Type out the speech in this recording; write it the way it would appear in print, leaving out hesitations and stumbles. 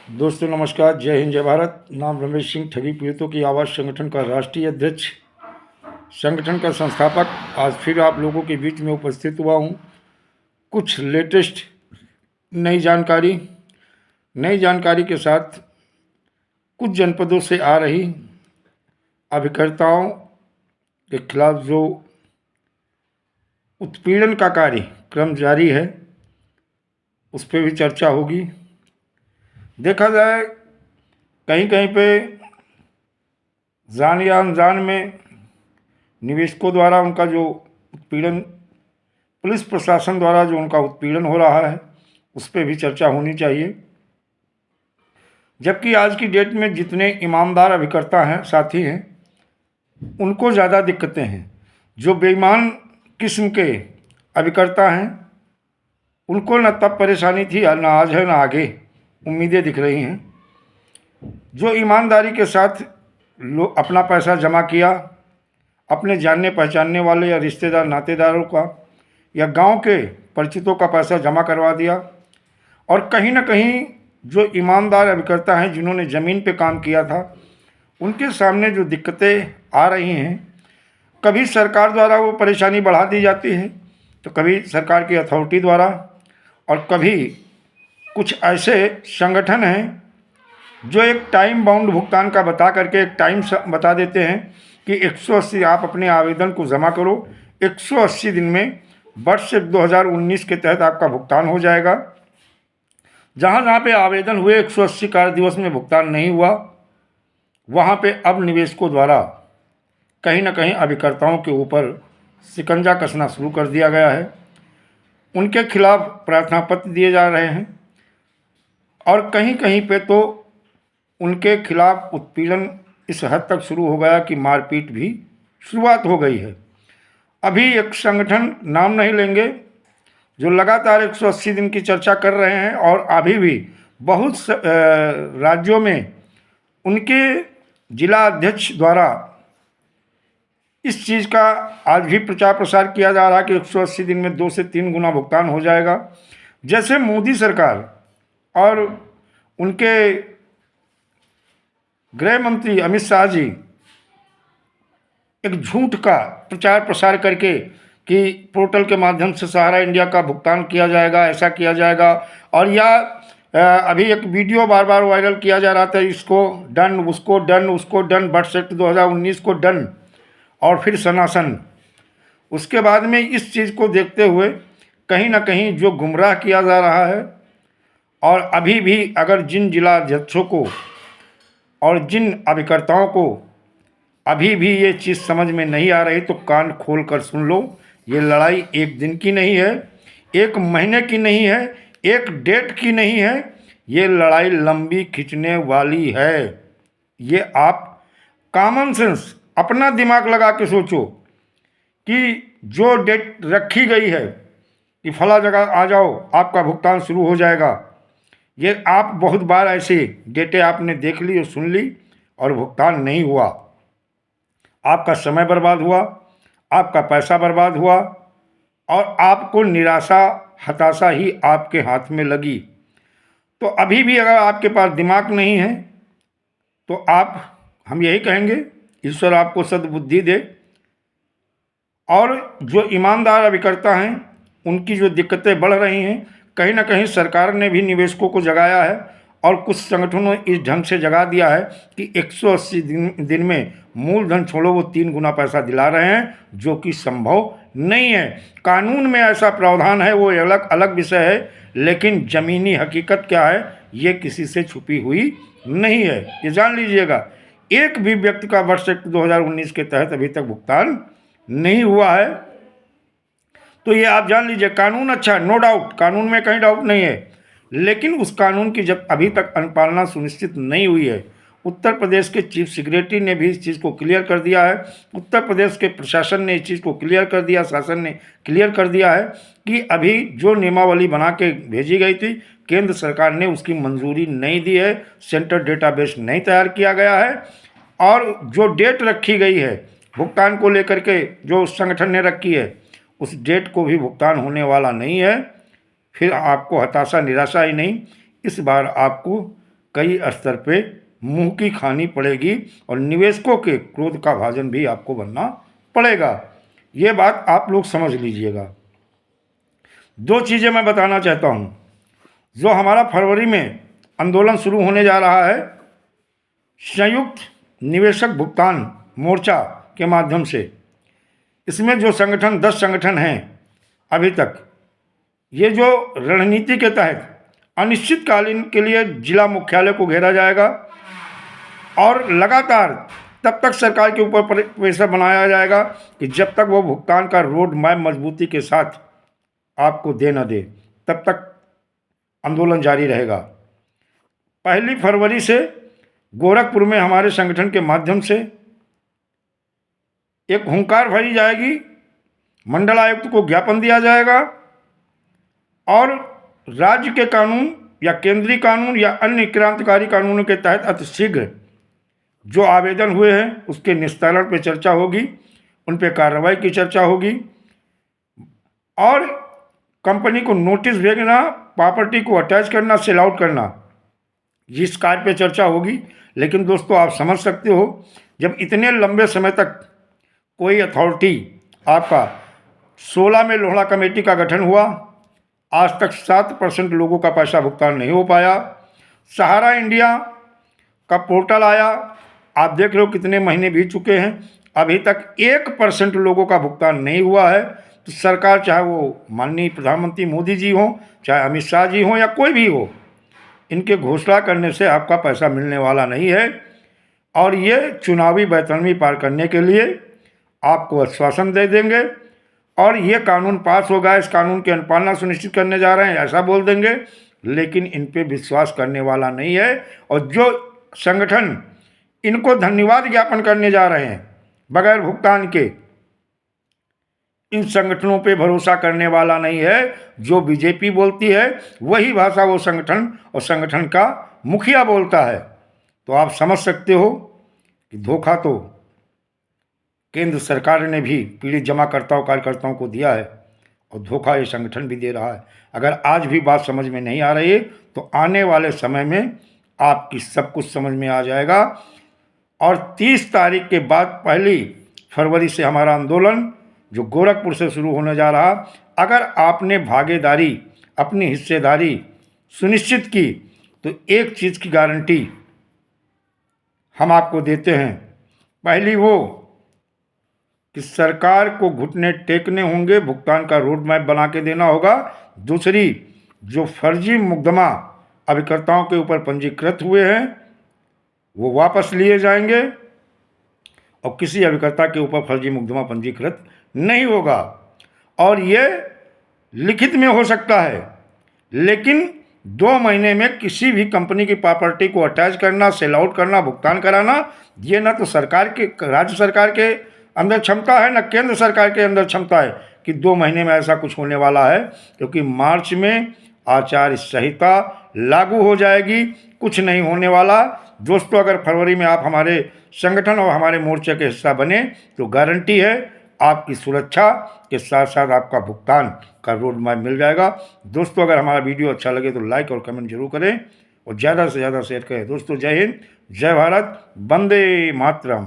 दोस्तों नमस्कार, जय हिंद, जय भारत। नाम रमेश सिंह, ठगी पीड़ितों की आवाज़ संगठन का राष्ट्रीय अध्यक्ष, संगठन का संस्थापक। आज फिर आप लोगों के बीच में उपस्थित हुआ हूँ। कुछ लेटेस्ट नई जानकारी के साथ कुछ जनपदों से आ रही अभिकर्ताओं के खिलाफ जो उत्पीड़न का कार्यक्रम जारी है, उस पर भी चर्चा होगी। देखा जाए, कहीं कहीं पे जान या अनजान में निवेशकों द्वारा उनका जो उत्पीड़न, पुलिस प्रशासन द्वारा जो उनका उत्पीड़न हो रहा है, उस पर भी चर्चा होनी चाहिए। जबकि आज की डेट में जितने ईमानदार अभिकर्ता हैं, साथी हैं, उनको ज़्यादा दिक्कतें हैं। जो बेईमान किस्म के अभिकर्ता हैं, उनको न तब परेशानी थी, न आज है, न आगे उम्मीदें दिख रही हैं। जो ईमानदारी के साथ अपना पैसा जमा किया, अपने जानने पहचानने वाले या रिश्तेदार नातेदारों का या गांव के परिचितों का पैसा जमा करवा दिया, और कहीं ना कहीं जो ईमानदार अभिकर्ता हैं, जिन्होंने ज़मीन पे काम किया था, उनके सामने जो दिक्कतें आ रही हैं, कभी सरकार द्वारा वो परेशानी बढ़ा दी जाती है, तो कभी सरकार की अथॉरिटी द्वारा, और कभी कुछ ऐसे संगठन हैं जो एक टाइम बाउंड भुगतान का बता करके एक टाइम बता देते हैं कि 180 आप अपने आवेदन को जमा करो, 180 दिन में वर्ष 2019 के तहत आपका भुगतान हो जाएगा। जहाँ जहाँ पे आवेदन हुए 180 कार्य दिवस में भुगतान नहीं हुआ, वहाँ पे अब निवेशकों द्वारा कहीं ना कहीं अभिकर्ताओं के ऊपर शिकंजा कसना शुरू कर दिया गया है। उनके खिलाफ प्रार्थना पत्र दिए जा रहे हैं, और कहीं कहीं पे तो उनके खिलाफ उत्पीड़न इस हद तक शुरू हो गया कि मारपीट भी शुरुआत हो गई है। अभी एक संगठन, नाम नहीं लेंगे, जो लगातार 180 दिन की चर्चा कर रहे हैं, और अभी भी बहुत राज्यों में उनके जिला अध्यक्ष द्वारा इस चीज़ का आज भी प्रचार प्रसार किया जा रहा है कि 180 दिन में 2 से 3 गुना भुगतान हो जाएगा। जैसे मोदी सरकार और उनके गृह मंत्री अमित शाह जी एक झूठ का प्रचार प्रसार करके कि पोर्टल के माध्यम से सहारा इंडिया का भुगतान किया जाएगा, ऐसा किया जाएगा, और या अभी एक वीडियो बार बार वायरल किया जा रहा था, इसको डन, उसको डन, उसको डन, बट 2019 को डन, और फिर सनासन। उसके बाद में इस चीज़ को देखते हुए कहीं ना कहीं जो गुमराह किया जा रहा है, और अभी भी अगर जिन जिला अध्यक्षों को और जिन अभिकर्ताओं को अभी भी ये चीज़ समझ में नहीं आ रही, तो कान खोल कर सुन लो। ये लड़ाई एक दिन की नहीं है, एक महीने की नहीं है, एक डेट की नहीं है, ये लड़ाई लंबी खिंचने वाली है। ये आप कॉमन सेंस, अपना दिमाग लगा के सोचो कि जो डेट रखी गई है कि फला जगह आ जाओ, आपका भुगतान शुरू हो जाएगा, ये आप बहुत बार ऐसे डेटें आपने देख ली और सुन ली, और भुगतान नहीं हुआ, आपका समय बर्बाद हुआ, आपका पैसा बर्बाद हुआ, और आपको निराशा, हताशा ही आपके हाथ में लगी। तो अभी भी अगर आपके पास दिमाग नहीं है, तो हम यही कहेंगे, ईश्वर आपको सद्बुद्धि दे। और जो ईमानदार अभिकर्ता हैं, उनकी जो दिक्कतें बढ़ रही हैं, कहीं ना कहीं सरकार ने भी निवेशकों को जगाया है, और कुछ संगठनों ने इस ढंग से जगा दिया है कि 180 दिन में मूलधन छोड़ो, वो 3 गुना पैसा दिला रहे हैं, जो कि संभव नहीं है। कानून में ऐसा प्रावधान है, वो अलग विषय है, लेकिन ज़मीनी हकीकत क्या है, ये किसी से छुपी हुई नहीं है। ये जान लीजिएगा, एक भी व्यक्ति का वर्ष 2019 के तहत अभी तक भुगतान नहीं हुआ है। तो ये आप जान लीजिए, कानून अच्छा, नो डाउट, कानून में कहीं डाउट नहीं है, लेकिन उस कानून की जब अभी तक अनुपालना सुनिश्चित नहीं हुई है। उत्तर प्रदेश के चीफ सेक्रेटरी ने भी इस चीज़ को क्लियर कर दिया है, उत्तर प्रदेश के प्रशासन ने इस चीज़ को क्लियर कर दिया, शासन ने क्लियर कर दिया है कि अभी जो नियमावली बना के भेजी गई थी, केंद्र सरकार ने उसकी मंजूरी नहीं दी है, सेंट्रल डेटाबेस नहीं तैयार किया गया है, और जो डेट रखी गई है भुगतान को लेकर के, जो उस संगठन ने रखी है, उस डेट को भी भुगतान होने वाला नहीं है। फिर आपको हताशा, निराशा ही नहीं, इस बार आपको कई स्तर पे मुंह की खानी पड़ेगी और निवेशकों के क्रोध का भाजन भी आपको बनना पड़ेगा। ये बात आप लोग समझ लीजिएगा। दो चीज़ें मैं बताना चाहता हूँ। जो हमारा फरवरी में आंदोलन शुरू होने जा रहा है संयुक्त निवेशक भुगतान मोर्चा के माध्यम से, इसमें जो संगठन 10 संगठन हैं अभी तक, ये जो रणनीति के तहत अनिश्चितकालीन के लिए जिला मुख्यालय को घेरा जाएगा और लगातार तब तक सरकार के ऊपर प्रेशर बनाया जाएगा कि जब तक वो भुगतान का रोड मैप मजबूती के साथ आपको दे न दे, तब तक आंदोलन जारी रहेगा। 1 फरवरी से गोरखपुर में हमारे संगठन के माध्यम से एक हुंकार भरी जाएगी, मंडल आयुक्त को ज्ञापन दिया जाएगा और राज्य के कानून या केंद्रीय कानून या अन्य क्रांतिकारी कानूनों के तहत अतिशीघ्र जो आवेदन हुए हैं उसके निस्तारण पर चर्चा होगी, उन पर कार्रवाई की चर्चा होगी और कंपनी को नोटिस भेजना, प्रॉपर्टी को अटैच करना, सेल आउट करना, जिस कार्य पे चर्चा होगी। लेकिन दोस्तों आप समझ सकते हो, जब इतने लंबे समय तक कोई अथॉरिटी आपका 16 में लोहड़ा कमेटी का गठन हुआ, आज तक 7% लोगों का पैसा भुगतान नहीं हो पाया। सहारा इंडिया का पोर्टल आया, आप देख रहे हो कितने महीने बीत चुके हैं, अभी तक 1% लोगों का भुगतान नहीं हुआ है। तो सरकार, चाहे वो माननीय प्रधानमंत्री मोदी जी हों, चाहे अमित शाह जी हों या कोई भी हो, इनके घोषणा करने से आपका पैसा मिलने वाला नहीं है। और ये चुनावी बैतरणी पार करने के लिए आपको आश्वासन दे देंगे और ये कानून पास होगा, इस कानून की अनुपालना सुनिश्चित करने जा रहे हैं, ऐसा बोल देंगे। लेकिन इन पे विश्वास करने वाला नहीं है। और जो संगठन इनको धन्यवाद ज्ञापन करने जा रहे हैं बगैर भुगतान के, इन संगठनों पे भरोसा करने वाला नहीं है। जो बीजेपी बोलती है वही भाषा वो संगठन और संगठन का मुखिया बोलता है। तो आप समझ सकते हो कि धोखा तो केंद्र सरकार ने भी पीड़ित जमाकर्ताओं कार्यकर्ताओं को दिया है और धोखा ये संगठन भी दे रहा है। अगर आज भी बात समझ में नहीं आ रही है तो आने वाले समय में आपकी सब कुछ समझ में आ जाएगा। और 30 तारीख के बाद 1 फरवरी से हमारा आंदोलन जो गोरखपुर से शुरू होने जा रहा, अगर आपने भागीदारी, अपनी हिस्सेदारी सुनिश्चित की तो एक चीज़ की गारंटी हम आपको देते हैं। पहली वो कि सरकार को घुटने टेकने होंगे, भुगतान का रोड मैप बना के देना होगा। दूसरी, जो फर्जी मुकदमा अभिकर्ताओं के ऊपर पंजीकृत हुए हैं वो वापस लिए जाएंगे और किसी अभिकर्ता के ऊपर फर्जी मुकदमा पंजीकृत नहीं होगा। और ये लिखित में हो सकता है, लेकिन 2 महीने में किसी भी कंपनी की प्रॉपर्टी को अटैच करना, सेल आउट करना, भुगतान कराना, ये ना तो सरकार के, राज्य सरकार के अंदर क्षमता है, ना केंद्र सरकार के अंदर क्षमता है कि 2 महीने में ऐसा कुछ होने वाला है। क्योंकि मार्च में आचार संहिता लागू हो जाएगी, कुछ नहीं होने वाला। दोस्तों, अगर फरवरी में आप हमारे संगठन और हमारे मोर्चे के हिस्सा बने तो गारंटी है आपकी सुरक्षा के साथ साथ आपका भुगतान का रोड मैप मिल जाएगा। दोस्तों, अगर हमारा वीडियो अच्छा लगे तो लाइक और कमेंट जरूर करें और ज़्यादा से ज़्यादा शेयर करें। दोस्तों, जय हिंद, जय भारत, वंदे मातरम।